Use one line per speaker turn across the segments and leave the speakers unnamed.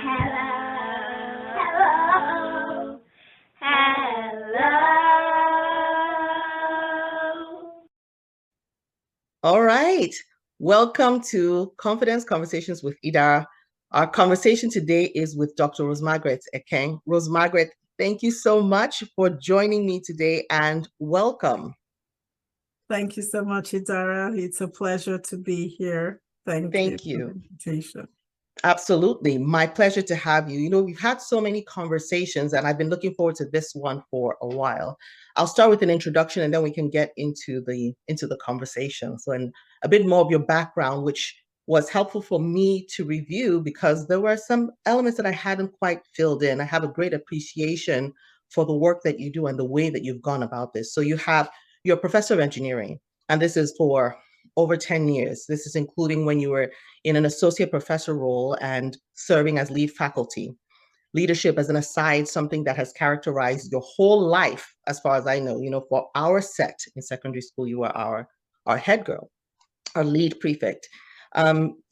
Hello.
All right. Welcome to Confidence Conversations with Idara. Our conversation today is with Dr. Rose-Margaret Ekeng. Rose-Margaret, thank you so much for joining me today and welcome.
Thank you so much, Idara. It's a pleasure to be here. Thank you for the invitation.
Absolutely. My pleasure to have you. You know, we've had so many conversations and I've been looking forward to this one for a while. I'll start with an introduction and then we can get into the conversation. So, and a bit more of your background, which was helpful for me to review because there were some elements that I hadn't quite filled in. I have a great appreciation for the work that you do and the way that you've gone about this. So you're a professor of engineering, and this is for over 10 years. This is including when you were in an associate professor role and serving as lead faculty. Leadership, as an aside, something that has characterized your whole life, as far as I know. You know, for our set in secondary school, you were our head girl, our lead prefect.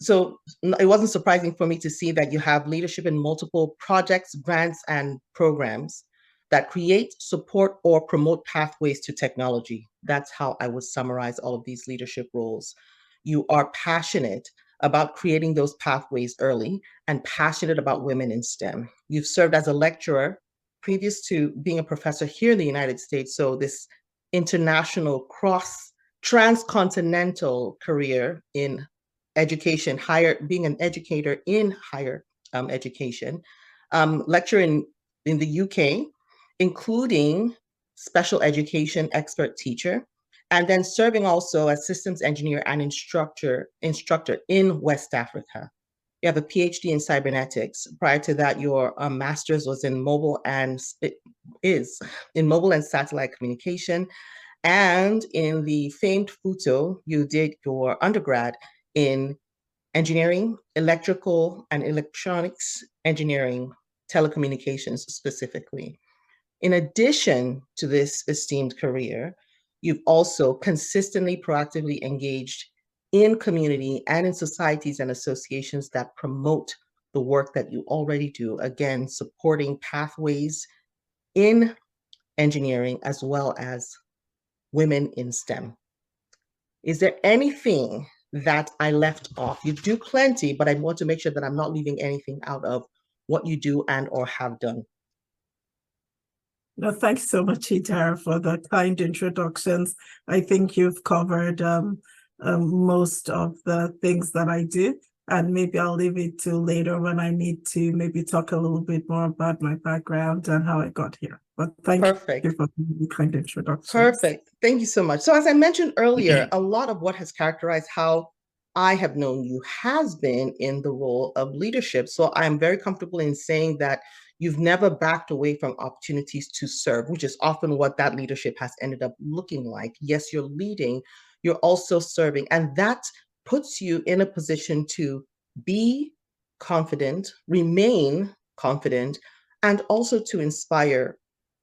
So it wasn't surprising for me to see that you have leadership in multiple projects, grants, and programs that create, support, or promote pathways to technology. That's how I would summarize all of these leadership roles. You are passionate about creating those pathways early and passionate about women in STEM. You've served as a lecturer previous to being a professor here in the United States. So this international transcontinental career in education, being an educator in higher education, lecture in the UK, including special education expert teacher, and then serving also as systems engineer and instructor in West Africa. You have a PhD in cybernetics. Prior to that, your master's was in mobile and satellite communication. And in the famed FUTO, you did your undergrad in engineering, electrical and electronics engineering, telecommunications specifically. In addition to this esteemed career, you've also consistently proactively engaged in community and in societies and associations that promote the work that you already do, again, supporting pathways in engineering as well as women in STEM. Is there anything that I left off? You do plenty, but I want to make sure that I'm not leaving anything out of what you do and or have done.
No, thanks so much, Idara, for the kind introductions. I think you've covered most of the things that I do, and maybe I'll leave it to later when I need to maybe talk a little bit more about my background and how I got here. But thank you for the kind introductions.
Perfect. Thank you so much. So as I mentioned earlier, a lot of what has characterized how I have known you has been in the role of leadership. So I'm very comfortable in saying that you've never backed away from opportunities to serve, which is often what that leadership has ended up looking like. Yes, you're leading, you're also serving, and that puts you in a position to be confident, remain confident, and also to inspire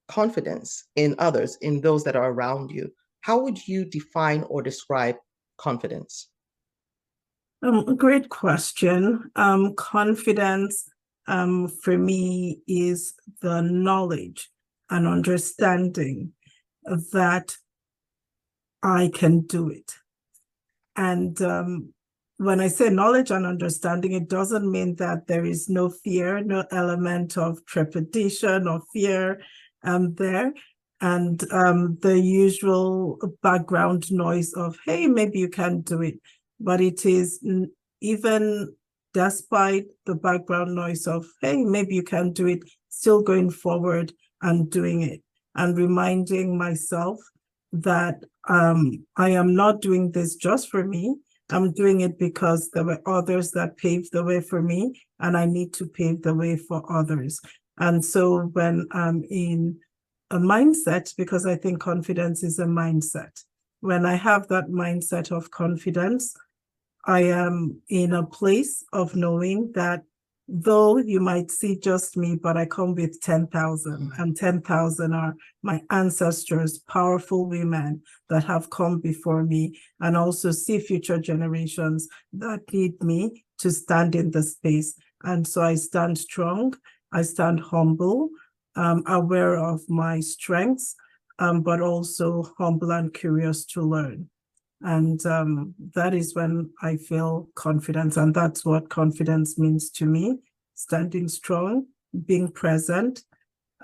confidence in others, in those that are around you. How would you define or describe confidence?
A great question. Confidence for me is the knowledge and understanding that I can do it. And when I say knowledge and understanding, it doesn't mean that there is no fear, no element of trepidation or fear there. And the usual background noise of, hey, maybe you can do it. But it is, even despite the background noise of, hey, maybe you can do it, still going forward and doing it and reminding myself that I am not doing this just for me. I'm doing it because there were others that paved the way for me, and I need to pave the way for others. And so when I'm in a mindset, because I think confidence is a mindset, when I have that mindset of confidence, I am in a place of knowing that though you might see just me, but I come with 10,000, and 10,000 are my ancestors, powerful women that have come before me, and also see future generations that need me to stand in the space And so I stand strong, I stand humble, aware of my strengths, but also humble and curious to learn. And that is when I feel confidence. And that's what confidence means to me: standing strong, being present,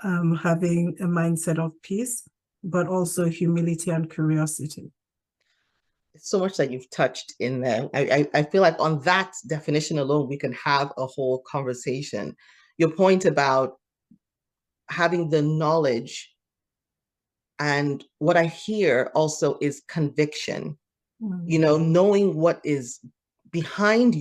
having a mindset of peace, but also humility and curiosity.
So much that you've touched in there. I feel like on that definition alone, we can have a whole conversation. Your point about having the knowledge, and what I hear also is conviction, knowing what is behind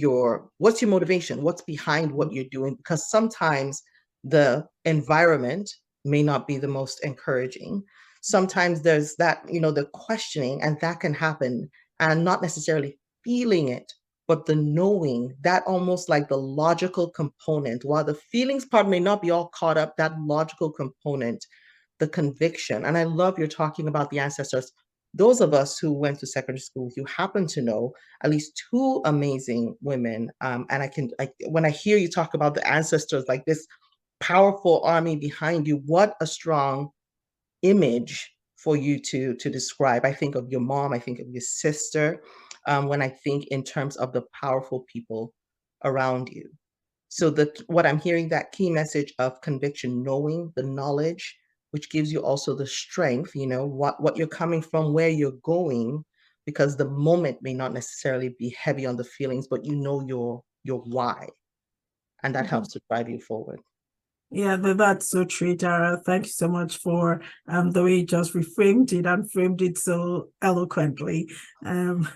what's your motivation, what's behind what you're doing, because sometimes the environment may not be the most encouraging. Sometimes there's that, the questioning, and that can happen, and not necessarily feeling it, but the knowing, that almost like the logical component, while the feelings part may not be all caught up, that logical component, the conviction. And I love you're talking about the ancestors. Those of us who went to secondary school, you happen to know at least two amazing women. And when I hear you talk about the ancestors, like this powerful army behind you, what a strong image for you to describe. I think of your mom, I think of your sister, when I think in terms of the powerful people around you. So what I'm hearing, that key message of conviction, knowing the knowledge, which gives you also the strength, what you're coming from, where you're going, because the moment may not necessarily be heavy on the feelings, but your why, and that helps to drive you forward.
Yeah, that's so true, Dara. Thank you so much for the way you just reframed it and framed it so eloquently. And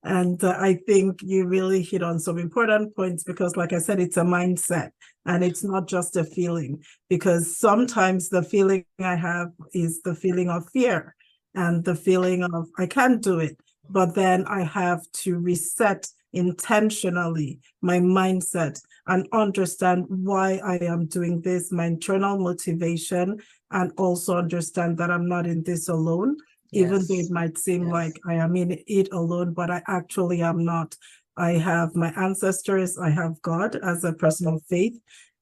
I think you really hit on some important points, because like I said, it's a mindset and it's not just a feeling, because sometimes the feeling I have is the feeling of fear and the feeling of I can't do it. But then I have to reset intentionally my mindset and understand why I am doing this, my internal motivation, and also understand that I'm not in this alone, even though it might seem like I am in it alone, but I actually am not. I have my ancestors, I have God as a person of faith,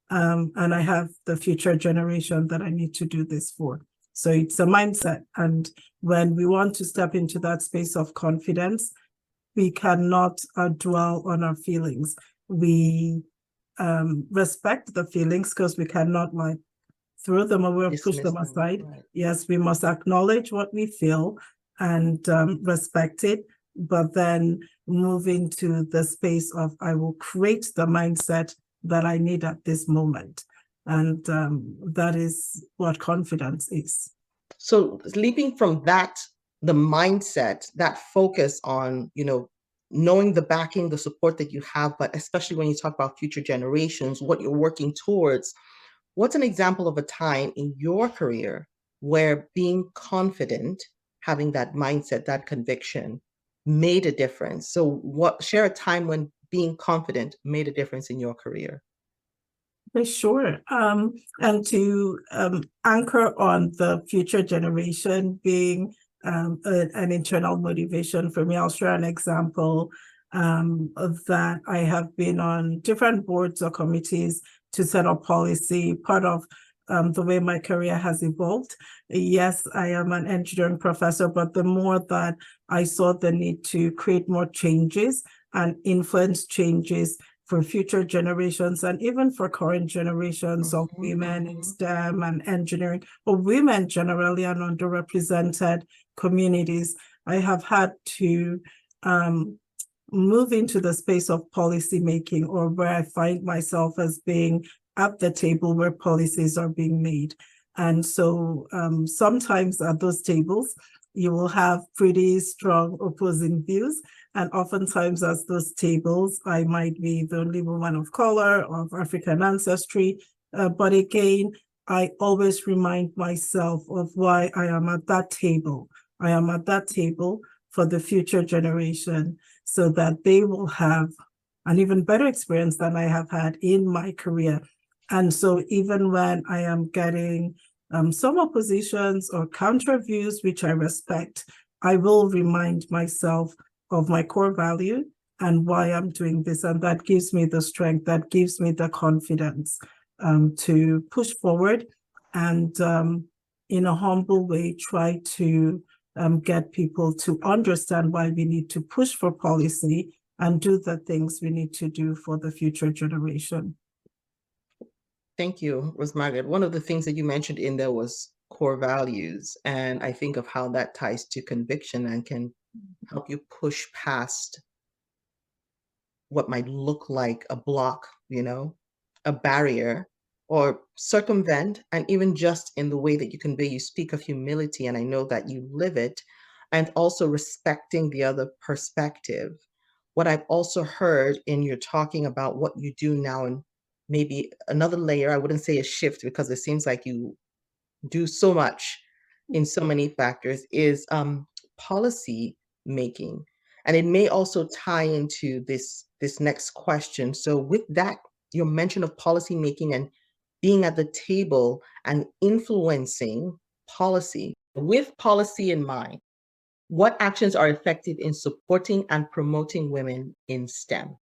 and I have the future generation that I need to do this for. So it's a mindset. And when we want to step into that space of confidence, we cannot dwell on our feelings. We respect the feelings, because we cannot like throw them away or push them aside. Right. Yes, we must acknowledge what we feel and respect it, but then move into the space of I will create the mindset that I need at this moment. And that is what confidence is.
So leaping from that, the mindset, that focus on, knowing the backing, the support that you have, but especially when you talk about future generations, what you're working towards, what's an example of a time in your career where being confident, having that mindset, that conviction made a difference? So share a time when being confident made a difference in your career.
Sure. And to anchor on the future generation being an internal motivation for me, I'll share an example of that. I have been on different boards or committees to set up policy, part of the way my career has evolved. Yes, I am an engineering professor, but the more that I saw the need to create more changes and influence changes for future generations and even for current generations of women in STEM and engineering, or women generally and underrepresented communities, I have had to move into the space of policy making, or where I find myself as being at the table where policies are being made. And so sometimes at those tables, you will have pretty strong opposing views. And oftentimes at those tables, I might be the only woman of color, of African ancestry. But again, I always remind myself of why I am at that table. I am at that table for the future generation, so that they will have an even better experience than I have had in my career. And so even when I am getting some oppositions or counter views, which I respect, I will remind myself of my core value and why I'm doing this. And that gives me the strength, that gives me the confidence to push forward and in a humble way, try to get people to understand why we need to push for policy and do the things we need to do for the future generation.
Thank you, Rose-Margaret. One of the things that you mentioned in there was core values. And I think of how that ties to conviction and can help you push past what might look like a block, a barrier, or circumvent. And even just in the way that you convey, you speak of humility, and I know that you live it, and also respecting the other perspective. What I've also heard in your talking about what you do now, and maybe another layer, I wouldn't say a shift because it seems like you do so much in so many factors, is policy making. And it may also tie into this next question. So with that, your mention of policy making and being at the table and influencing policy, with policy in mind, what actions are effective in supporting and promoting women in STEM?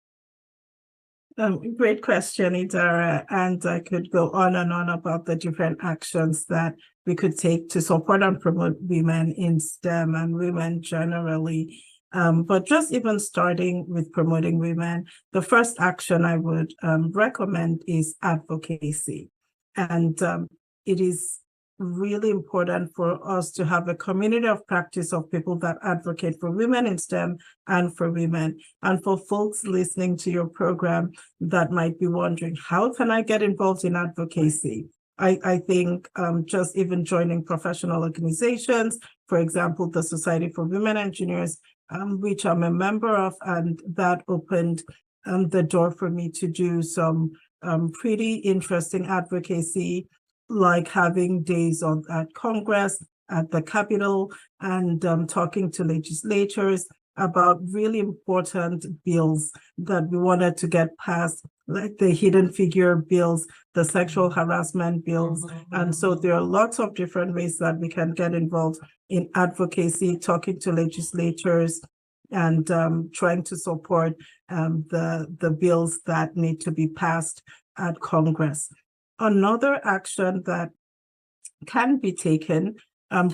Great question, Idara. And I could go on and on about the different actions that we could take to support and promote women in STEM and women generally. But just even starting with promoting women, the first action I would recommend is advocacy. And it is really important for us to have a community of practice of people that advocate for women in STEM and for women. And for folks listening to your program that might be wondering, how can I get involved in advocacy? I think just even joining professional organizations, for example, the Society for Women Engineers, which I'm a member of, and that opened the door for me to do some pretty interesting advocacy, like having days at Congress, at the Capitol, and talking to legislators about really important bills that we wanted to get passed, like the hidden figure bills, the sexual harassment bills. And so there are lots of different ways that we can get involved in advocacy, talking to legislators, and trying to support the bills that need to be passed at Congress. Another action that can be taken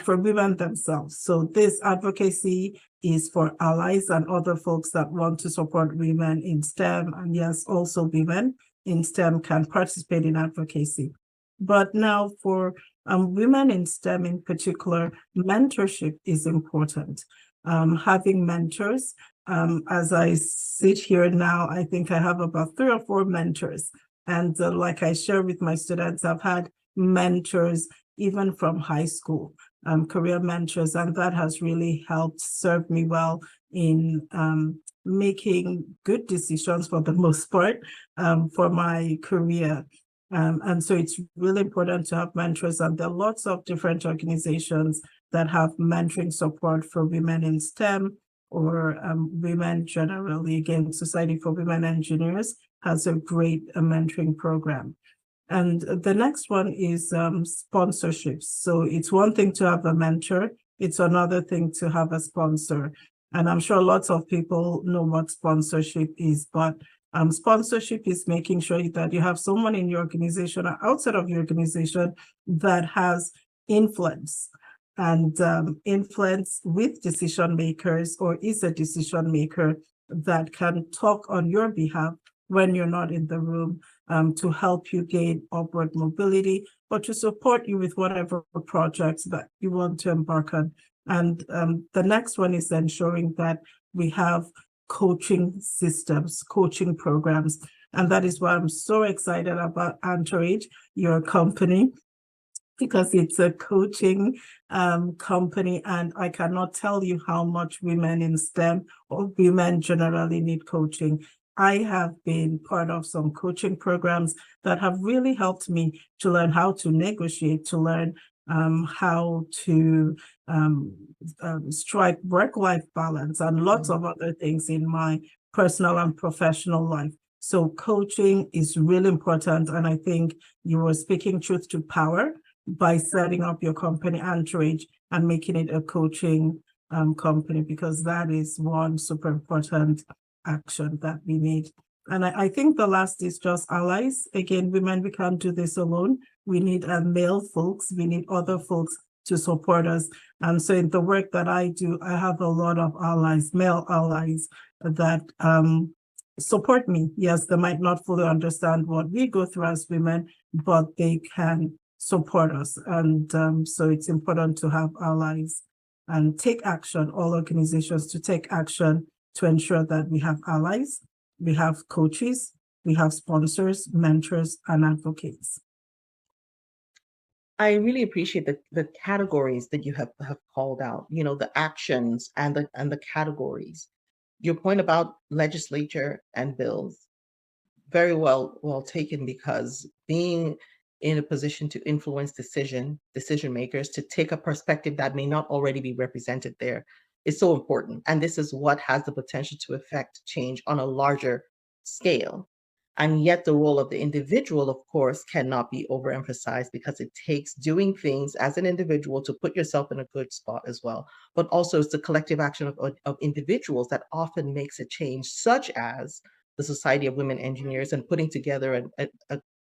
for women themselves. So this advocacy is for allies and other folks that want to support women in STEM. And yes, also women in STEM can participate in advocacy. But now for women in STEM in particular, mentorship is important. Having mentors. As I sit here now, I think I have about 3 or 4 mentors. And like I share with my students, I've had mentors even from high school, career mentors, and that has really helped serve me well in making good decisions for the most part for my career. And so it's really important to have mentors, and there are lots of different organizations that have mentoring support for women in STEM or women generally. Again, Society for Women Engineers has a great mentoring program. And the next one is sponsorships. So it's one thing to have a mentor, it's another thing to have a sponsor. And I'm sure lots of people know what sponsorship is, but sponsorship is making sure that you have someone in your organization or outside of your organization that has influence and influence with decision makers, or is a decision maker that can talk on your behalf when you're not in the room, to help you gain upward mobility or to support you with whatever projects that you want to embark on. And the next one is ensuring that we have coaching systems, coaching programs. And that is why I'm so excited about Antorge, your company, because it's a coaching company, and I cannot tell you how much women in STEM or women generally need coaching. I have been part of some coaching programs that have really helped me to learn how to negotiate, to learn how to strike work-life balance, and lots of other things in my personal and professional life. So coaching is really important, and I think you were speaking truth to power by setting up your company, Antorge, and making it a coaching company, because that is one super important action that we need. And I think the last is just allies. Again, women, we can't do this alone. We need male folks, we need other folks to support us. And so in the work that I do, I have a lot of allies, male allies that support me. Yes, they might not fully understand what we go through as women, but they can support us. And so it's important to have allies and take action, all organizations to take action to ensure that we have allies, we have coaches, we have sponsors, mentors, and advocates.
I really appreciate the categories that you have called out, the actions and the categories. Your point about legislature and bills, very well taken, because being in a position to influence decision makers, to take a perspective that may not already be represented there, is so important. And this is what has the potential to affect change on a larger scale. And yet the role of the individual, of course, cannot be overemphasized, because it takes doing things as an individual to put yourself in a good spot as well. But also it's the collective action of individuals that often makes a change, such as the Society of Women Engineers, and putting together an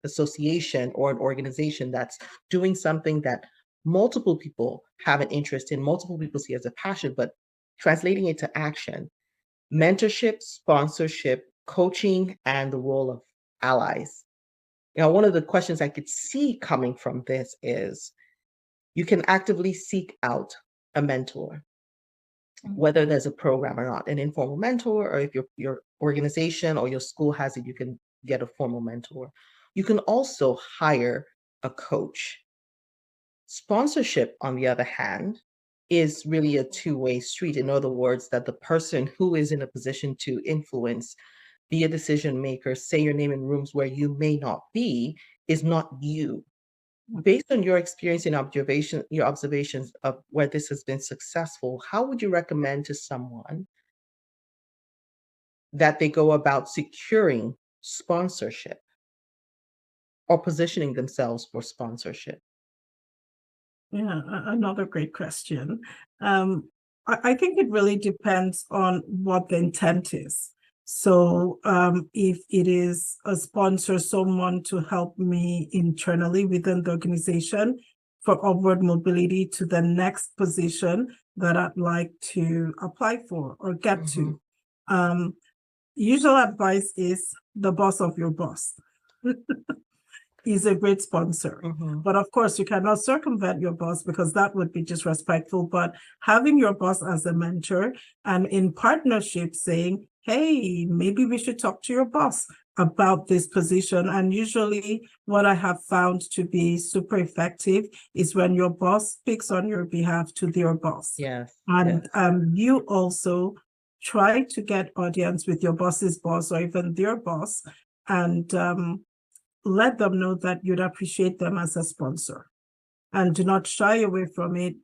association or an organization that's doing something that multiple people have an interest in, multiple people see as a passion, but translating it to action. Mentorship, sponsorship, coaching, and the role of allies. One of the questions I could see coming from this is, you can actively seek out a mentor, whether there's a program or not, an informal mentor, or if your organization or your school has it, you can get a formal mentor. You can also hire a coach. Sponsorship, on the other hand, is really a two-way street. In other words, that the person who is in a position to influence, be a decision maker, say your name in rooms where you may not be, is not you. Based on your experience and your observations of where this has been successful, how would you recommend to someone that they go about securing sponsorship or positioning themselves for sponsorship?
Yeah, another great question. I think it really depends on what the intent is. So if it is a sponsor, someone to help me internally within the organization for upward mobility to the next position that I'd like to apply for or get to. Usual advice is the boss of your boss. Is a great sponsor. But of course, you cannot circumvent your boss, because that would be disrespectful. But having your boss as a mentor and in partnership saying, hey, maybe we should talk to your boss about this position. And usually what I have found to be super effective is when your boss speaks on your behalf to their boss.
Yes.
And you also try to get audience with your boss's boss or even their boss, and let them know that you'd appreciate them as a sponsor, and do not shy away from it.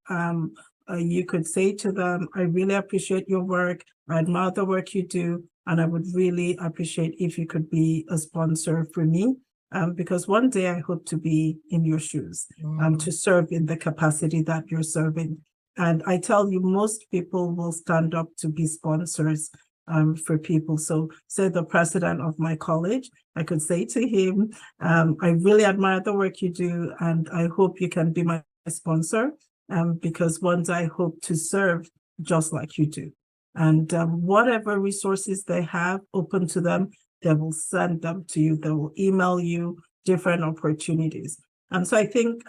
You could say to them, I really appreciate your work. I admire the work you do, and I would really appreciate if you could be a sponsor for me, because one day I hope to be in your shoes, to serve in the capacity that you're serving. And I tell you, most people will stand up to be sponsors for people. So say the president of my college, I could say to him, I really admire the work you do, and I hope you can be my sponsor, because one day I hope to serve just like you do. And whatever resources they have open to them, they will send them to you. They will email you different opportunities. And so I think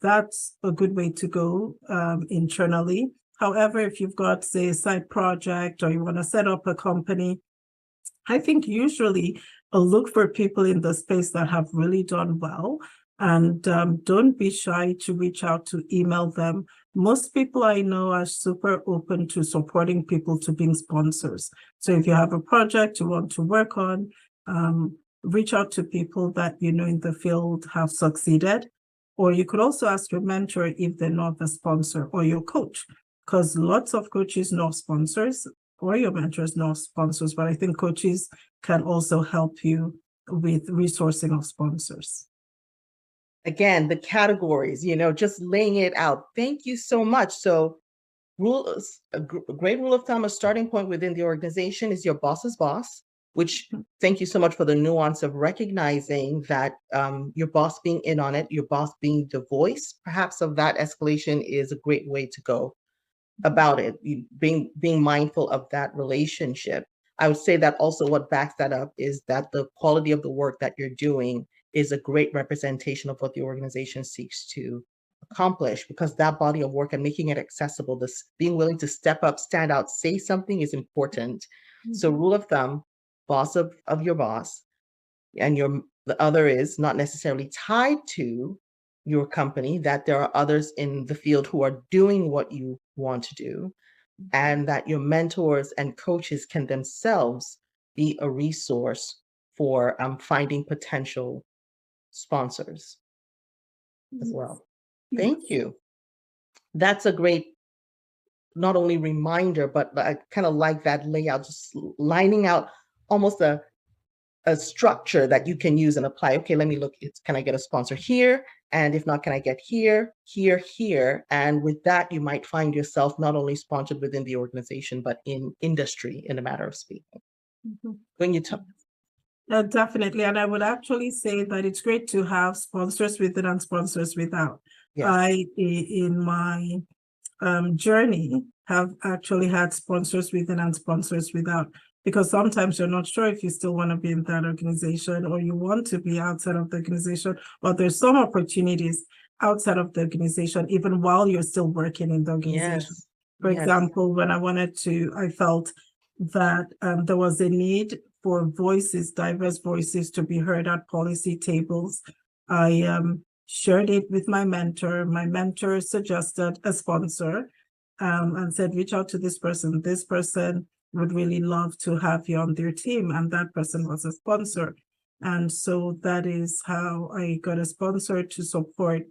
that's a good way to go internally. However, if you've got, say, a side project or you want to set up a company, I think usually look for people in the space that have really done well, and don't be shy to reach out, to email them. Most people I know are super open to supporting people to being sponsors. So if you have a project you want to work on, reach out to people that you know in the field have succeeded. Or you could also ask your mentor if they're not the sponsor, or your coach, because lots of coaches know sponsors, or your mentors know sponsors, but I think coaches can also help you with resourcing of sponsors.
Again, the categories, just laying it out. Thank you so much. So A great rule of thumb, a starting point within the organization is your boss's boss, which thank you so much for the nuance of recognizing that your boss being in on it, your boss being the voice, perhaps of that escalation is a great way to go about it, being mindful of that relationship. I would say that also what backs that up is that the quality of the work that you're doing is a great representation of what the organization seeks to accomplish, because that body of work and making it accessible, this being willing to step up, stand out, say something is important. So rule of thumb, boss of your boss, and the other is not necessarily tied to your company, that there are others in the field who are doing what you want to do, and that your mentors and coaches can themselves be a resource for finding potential sponsors as well. Thank you. That's a great, not only reminder, but I kind of like that layout, just lining out almost a structure that you can use and apply. Okay, let me look, can I get a sponsor here? And if not, can I get here, here, here? And with that, you might find yourself not only sponsored within the organization, but in industry, in a matter of speaking. When you talk.
Definitely. And I would actually say that it's great to have sponsors within and sponsors without.
Yes.
In my journey, have actually had sponsors within and sponsors without, because sometimes you're not sure if you still want to be in that organization or you want to be outside of the organization, but there's some opportunities outside of the organization, even while you're still working in the organization.
Yes.
For example, when I felt that there was a need for diverse voices to be heard at policy tables. I shared it with my mentor. My mentor suggested a sponsor and said, reach out to this person. This person would really love to have you on their team. And that person was a sponsor. And so that is how I got a sponsor to support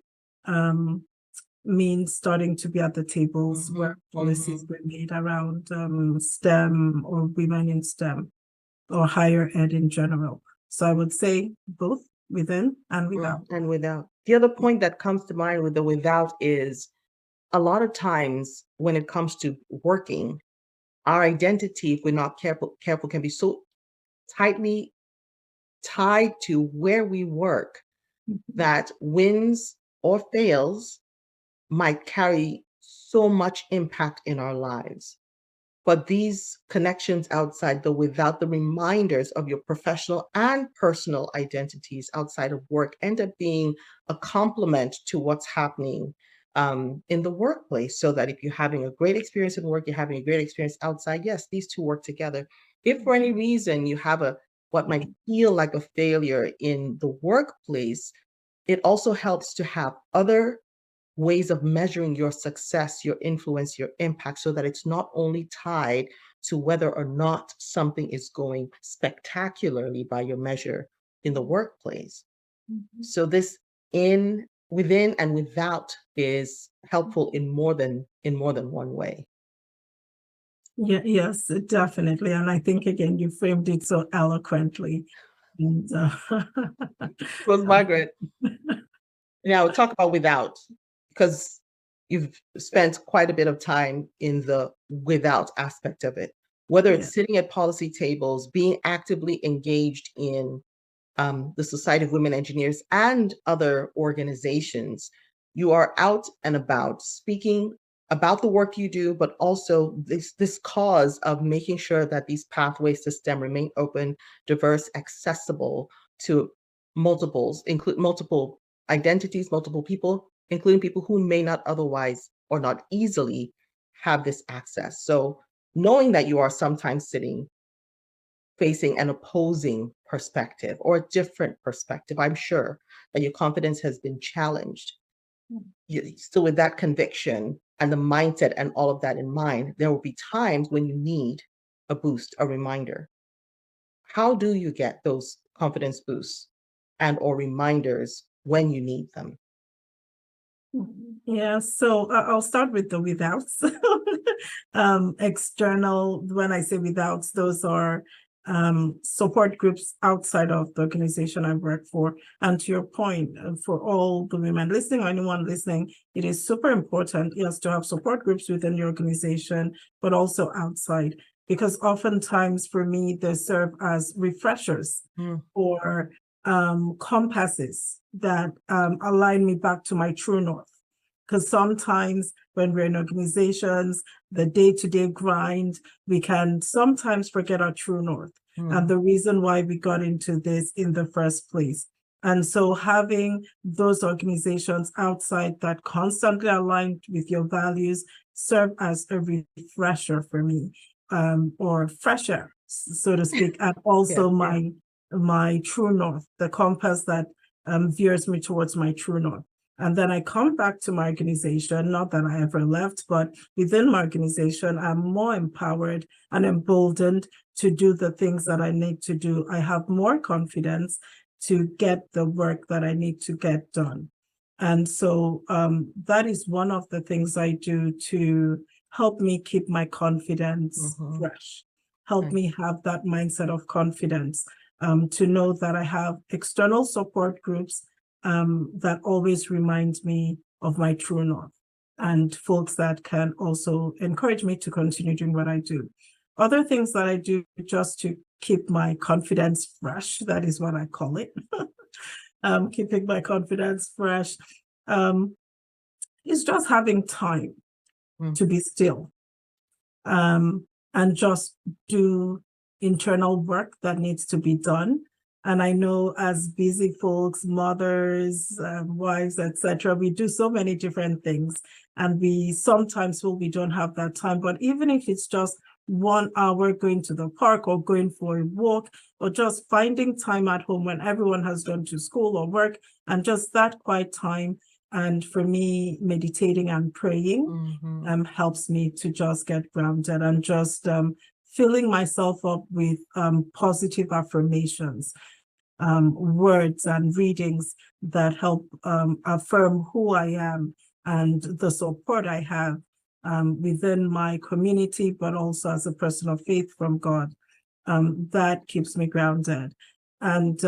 means starting to be at the tables where policies were made around STEM or women in STEM or higher ed in general. So I would say both within and without.
And without. The other point that comes to mind with the without is a lot of times when it comes to working, our identity, if we're not careful, can be so tightly tied to where we work that wins or fails might carry so much impact in our lives. But these connections outside, though, without the reminders of your professional and personal identities outside of work, end up being a complement to what's happening in the workplace. So that if you're having a great experience in work, you're having a great experience outside, yes, these two work together. If for any reason you have what might feel like a failure in the workplace, it also helps to have other ways of measuring your success, your influence, your impact, so that it's not only tied to whether or not something is going spectacularly by your measure in the workplace. So this within and without is helpful in more than one way.
Yeah, yes, definitely. And I think again you framed it so eloquently. And
Rose-Margaret, now talk about without, because you've spent quite a bit of time in the without aspect of it, whether it's sitting at policy tables, being actively engaged in the Society of Women Engineers and other organizations. You are out and about speaking about the work you do, but also this cause of making sure that these pathways to STEM remain open, diverse, accessible to include multiple identities, multiple people, including people who may not otherwise or not easily have this access. So knowing that you are sometimes sitting facing an opposing perspective or a different perspective, I'm sure that your confidence has been challenged. Still with that conviction and the mindset and all of that in mind, there will be times when you need a boost, a reminder. How do you get those confidence boosts and or reminders when you need them?
Yeah, so I'll start with the without. External, when I say without, those are support groups outside of the organization I work for. And to your point, for all the women listening or anyone listening, it is super important, yes, to have support groups within the organization, but also outside, because oftentimes for me, they serve as refreshers or compasses that align me back to my true north. Because sometimes when we're in organizations, the day-to-day grind, we can sometimes forget our true north and the reason why we got into this in the first place. And so having those organizations outside that constantly aligned with your values serve as a refresher for me, or fresher, so to speak, and also my true north, the compass that veers me towards my true north. And then I come back to my organization, not that I ever left, but within my organization, I'm more empowered and emboldened to do the things that I need to do. I have more confidence to get the work that I need to get done. And so that is one of the things I do to help me keep my confidence fresh, help me have that mindset of confidence, to know that I have external support groups that always remind me of my true north, and folks that can also encourage me to continue doing what I do. Other things that I do just to keep my confidence fresh, that is what I call it, keeping my confidence fresh, is just having time to be still, and just do internal work that needs to be done. And I know as busy folks, mothers, wives, etc., we do so many different things. And we sometimes feel we don't have that time. But even if it's just 1 hour going to the park or going for a walk, or just finding time at home when everyone has gone to school or work, and just that quiet time. And for me, meditating and praying helps me to just get grounded and just filling myself up with positive affirmations, words and readings that help affirm who I am and the support I have within my community, but also as a person of faith from God. That keeps me grounded. And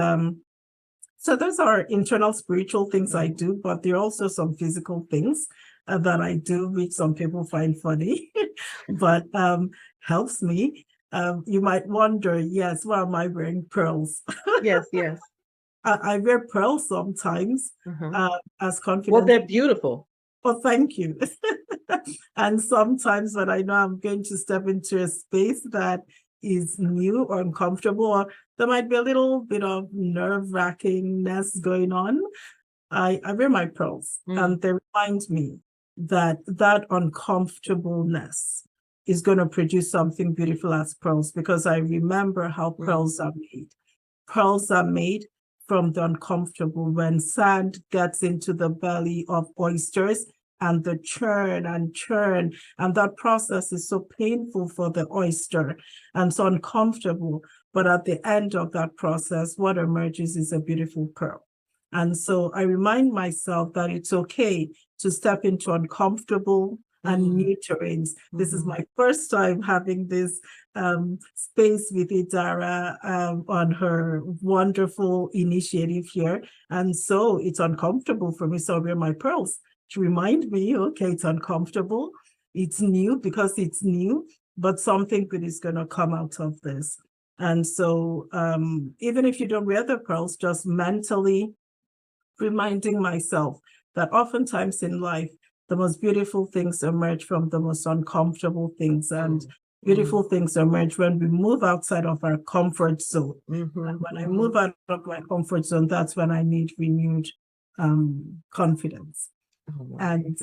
so those are internal spiritual things I do, but there are also some physical things that I do, which some people find funny, but helps me. You might wonder, yes, why am I wearing pearls?
Yes.
I wear pearls sometimes as confidence.
Well, they're beautiful.
Well, thank you. And sometimes when I know I'm going to step into a space that is new or uncomfortable, or there might be a little bit of nerve-wrackingness going on, I wear my pearls, and they remind me that that uncomfortableness is going to produce something beautiful as pearls, because I remember how pearls are made. Pearls are made from the uncomfortable. When sand gets into the belly of oysters and the churn, and that process is so painful for the oyster and so uncomfortable. But at the end of that process, what emerges is a beautiful pearl. And so I remind myself that it's okay to step into uncomfortable and new terrains. This is my first time having this space with Idara on her wonderful initiative here. And so it's uncomfortable for me. So I wear my pearls to remind me, okay, it's uncomfortable. It's new because it's new, but something good is going to come out of this. And so even if you don't wear the pearls, just mentally reminding myself that oftentimes in life, the most beautiful things emerge from the most uncomfortable things, and beautiful things emerge when we move outside of our comfort zone. And when I move out of my comfort zone, that's when I need renewed confidence. And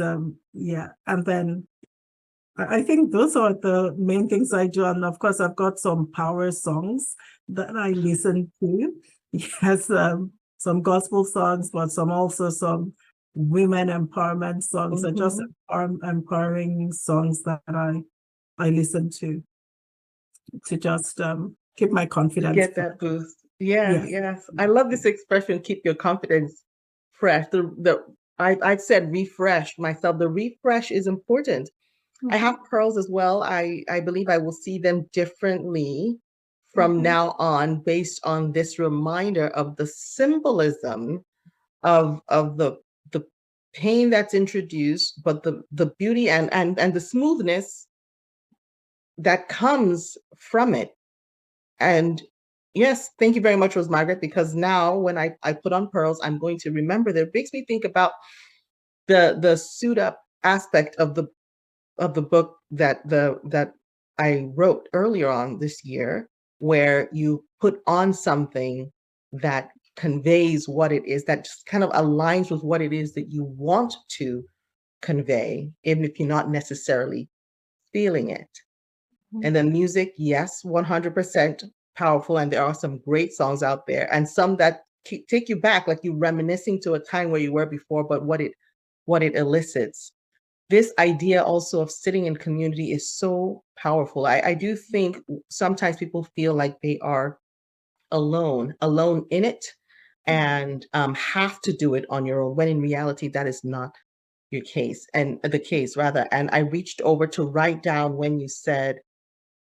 and then I think those are the main things I do. And of course, I've got some power songs that I listen to. Yes, some gospel songs, but some women empowerment songs, and just empowering songs that I listen to just keep my confidence.
To get that boost. Yes. I love this expression, keep your confidence fresh. I've said refresh myself. The refresh is important. I have pearls as well. I believe I will see them differently from now on based on this reminder of the symbolism of the pain that's introduced, but the beauty and the smoothness that comes from it. And yes, thank you very much, Rose-Margaret, because now when I put on pearls, I'm going to remember that. It makes me think about the suit up aspect of the book that I wrote earlier on this year, where you put on something that conveys what it is, that just kind of aligns with what it is that you want to convey, even if you're not necessarily feeling it. And then music, yes, 100% powerful. And there are some great songs out there, and some that take you back, like you reminiscing to a time where you were before, but what it elicits. This idea also of sitting in community is so powerful. I do think sometimes people feel like they are alone in it, and have to do it on your own, when in reality, that is not your case, and the case rather. And I reached over to write down when you said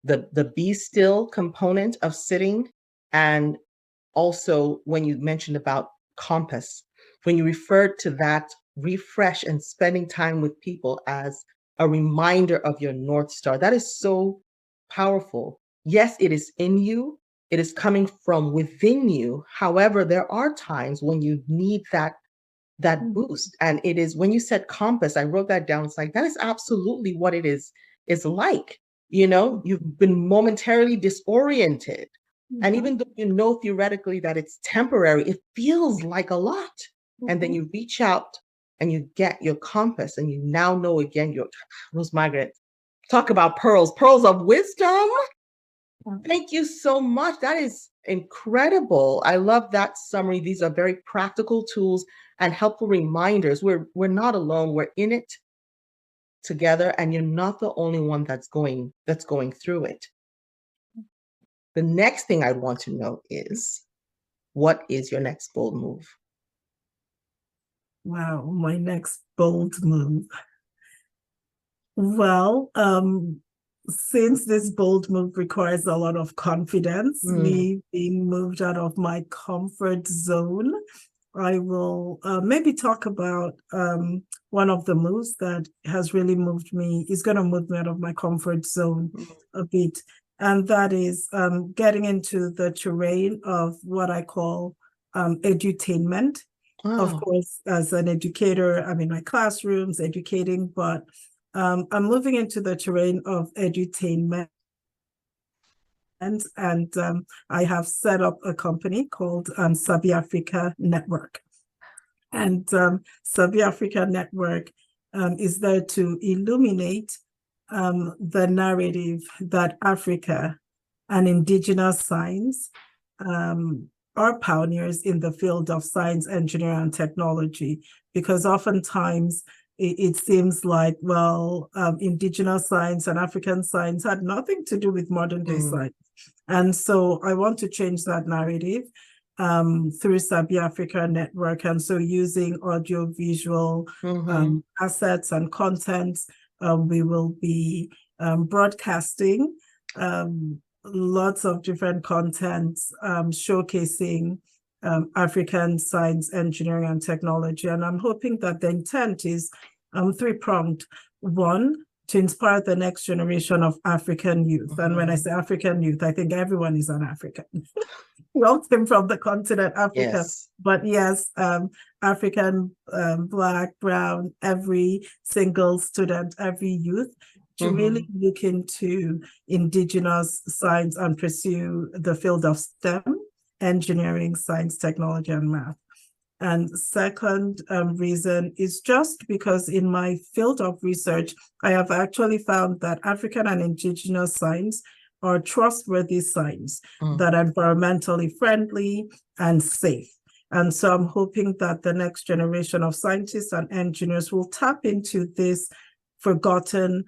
the be still component of sitting, and also when you mentioned about compass, when you referred to that refresh and spending time with people as a reminder of your North Star. That is so powerful. Yes, it is in you. It is coming from within you. However, there are times when you need that boost. And it is, when you said compass, I wrote that down. It's like, that is absolutely what it is like. You've been momentarily disoriented. And even though you know theoretically that it's temporary, it feels like a lot. And then you reach out and you get your compass, and you now know again your Rose-Margaret. Talk about pearls of wisdom. Thank you so much. That is incredible. I love that summary. These are very practical tools and helpful reminders. We're not alone. We're in it together, and you're not the only one that's going through it. The next thing I want to know is, what is your next bold move?
Wow, my next bold move. Well, since this bold move requires a lot of confidence, me being moved out of my comfort zone, I will maybe talk about one of the moves that has really moved me, is going to move me out of my comfort zone a bit. And that is getting into the terrain of what I call edutainment.
Wow.
Of course, as an educator, I'm in my classrooms educating, but I'm moving into the terrain of edutainment. And I have set up a company called Sabi Africa Network. And Sabi Africa Network is there to illuminate the narrative that Africa and indigenous science are pioneers in the field of science, engineering, and technology, because oftentimes it seems like, well, indigenous science and African science had nothing to do with modern day science. And so I want to change that narrative through Sabi Africa Network. And so using audio-visual assets and content, we will be broadcasting lots of different contents showcasing African science, engineering, and technology. And I'm hoping that the intent is three-pronged. One, to inspire the next generation of African youth. And when I say African youth, I think everyone is an African. We all came from the continent Africa.
Yes.
But yes, African, Black, Brown, every single student, every youth, to really look into indigenous science and pursue the field of STEM, engineering, science, technology, and math. And second reason is just because in my field of research, I have actually found that African and indigenous science are trustworthy science that are environmentally friendly and safe. And so I'm hoping that the next generation of scientists and engineers will tap into this forgotten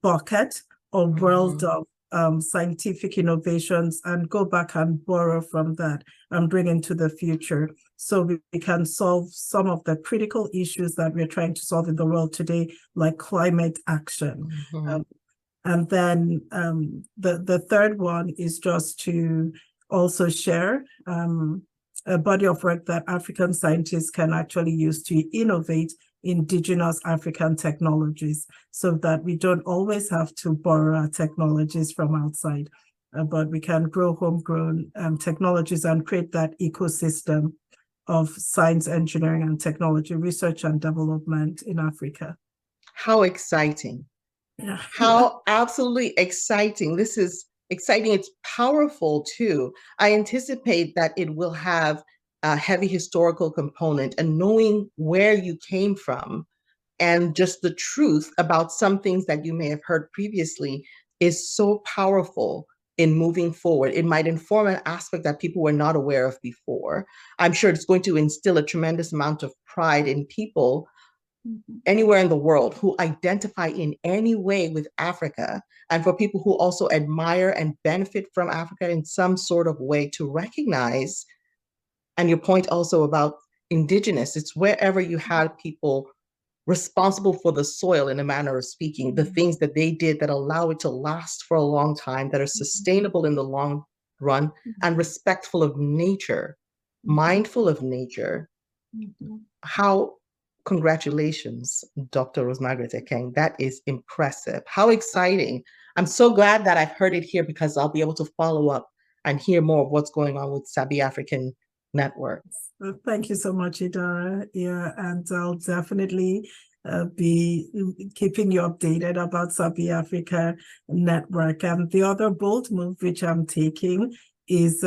bucket or world of scientific innovations and go back and borrow from that and bring into the future, so we can solve some of the critical issues that we're trying to solve in the world today, like climate action. And then the third one is just to also share a body of work that African scientists can actually use to innovate indigenous African technologies, so that we don't always have to borrow our technologies from outside, but we can grow homegrown technologies and create that ecosystem of science, engineering, and technology research and development in Africa.
How exciting.
Yeah.
How absolutely exciting. This is exciting. It's powerful too. I anticipate that it will have a heavy historical component, and knowing where you came from and just the truth about some things that you may have heard previously is so powerful in moving forward. It might inform an aspect that people were not aware of before. I'm sure it's going to instill a tremendous amount of pride in people anywhere in the world who identify in any way with Africa, and for people who also admire and benefit from Africa in some sort of way, to recognize. And your point also about indigenous, it's wherever you had people responsible for the soil, in a manner of speaking, the things that they did that allow it to last for a long time, that are sustainable in the long run, and respectful of nature, mindful of nature. How Congratulations, Dr. Rose-Margaret Ekeng. That is impressive. How exciting. I'm so glad that I've heard it here, because I'll be able to follow up and hear more of what's going on with Sabi African Network.
Well, thank you so much, Idara. Yeah, and I'll definitely be keeping you updated about Sabi Africa Network. And the other bold move which I'm taking is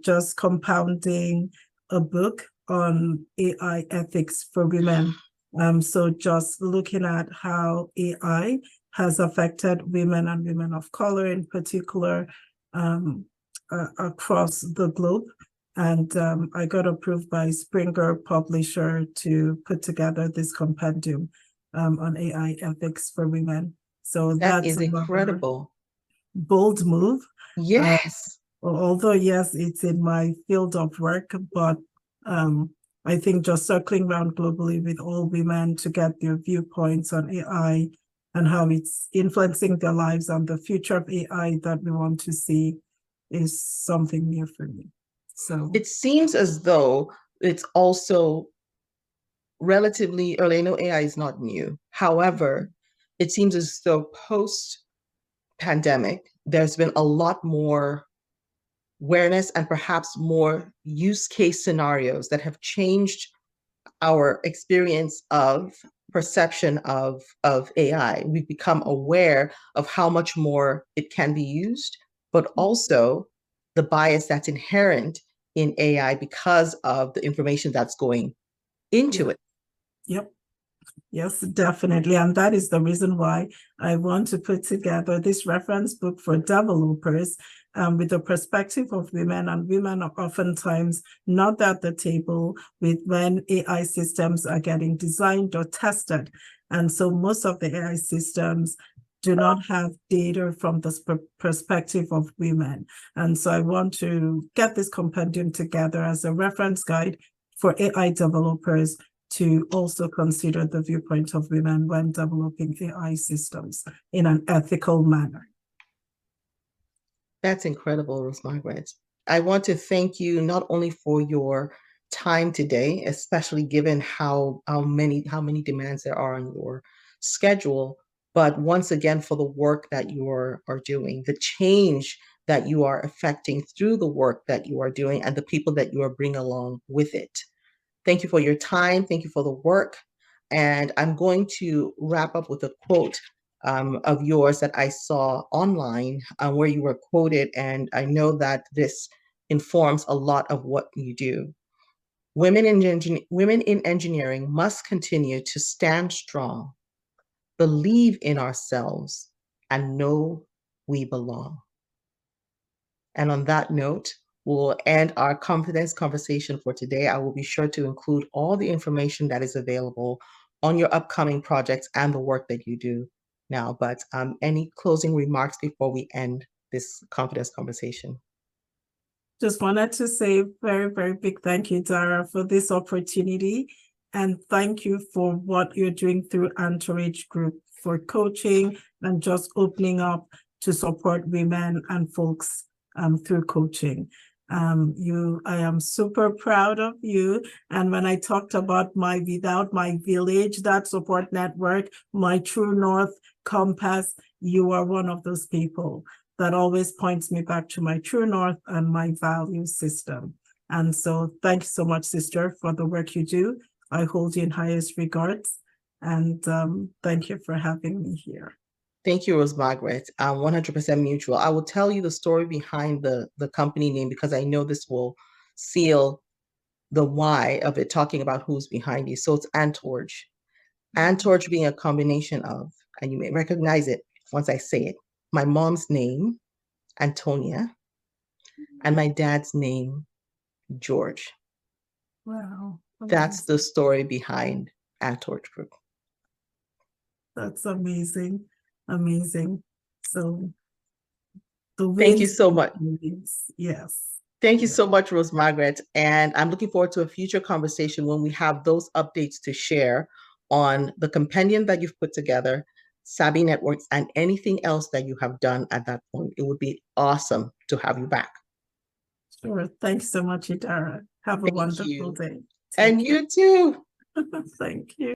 just compounding a book on AI ethics for women. So just looking at how AI has affected women and women of color in particular across the globe. And I got approved by Springer Publisher to put together this compendium on AI ethics for women. So
That
that's
is incredible.
Bold move.
Yes.
Although, yes, it's in my field of work, but I think just circling around globally with all women to get their viewpoints on AI and how it's influencing their lives and the future of AI that we want to see is something new for me. So
it seems as though it's also relatively early. I know AI is not new. However, it seems as though post-pandemic, there's been a lot more awareness and perhaps more use case scenarios that have changed our experience of perception of AI. We've become aware of how much more it can be used, but also the bias that's inherent in AI because of the information that's going into it.
Yep. Yes, definitely. And that is the reason why I want to put together this reference book for developers with the perspective of women. And women are oftentimes not at the table with when AI systems are getting designed or tested. And so most of the AI systems do not have data from the perspective of women. And so I want to get this compendium together as a reference guide for AI developers to also consider the viewpoint of women when developing AI systems in an ethical manner.
That's incredible, Rose-Margaret. I want to thank you not only for your time today, especially given how many demands there are on your schedule, but once again for the work that you are doing, the change that you are affecting through the work that you are doing, and the people that you are bringing along with it. Thank you for your time. Thank you for the work. And I'm going to wrap up with a quote of yours that I saw online where you were quoted. And I know that this informs a lot of what you do. Women in engineering must continue to stand strong, believe in ourselves, and know we belong. And on that note, we'll end our confidence conversation for today. I will be sure to include all the information that is available on your upcoming projects and the work that you do now. But any closing remarks before we end this confidence conversation?
Just wanted to say very, very big thank you, Dara, for this opportunity. And thank you for what you're doing through Antorge Group. for coaching and just opening up to support women and folks through coaching. I am super proud of you. And when I talked about without my village, that support network, my true north compass, you are one of those people that always points me back to my true north and my value system. And so thank you so much, sister, for the work you do. I hold you in highest regards. And thank you for having me here.
Thank you, Rose-Margaret. 100% mutual. I will tell you the story behind the company name because I know this will seal the why of it, talking about who's behind you. So it's Antorge. Antorge being a combination of, and you may recognize it once I say it, my mom's name, Antonia, and my dad's name, George.
Wow.
That's the story behind Antorge Group.
That's amazing. Amazing. So
thank you so much.
Yes.
Thank you so much, Rose-Margaret. And I'm looking forward to a future conversation when we have those updates to share on the compendium that you've put together, Savvy Networks, and anything else that you have done at that point. It would be awesome to have you back.
Sure. Thanks so much, Idara. Have a wonderful day.
And you too.
Thank you.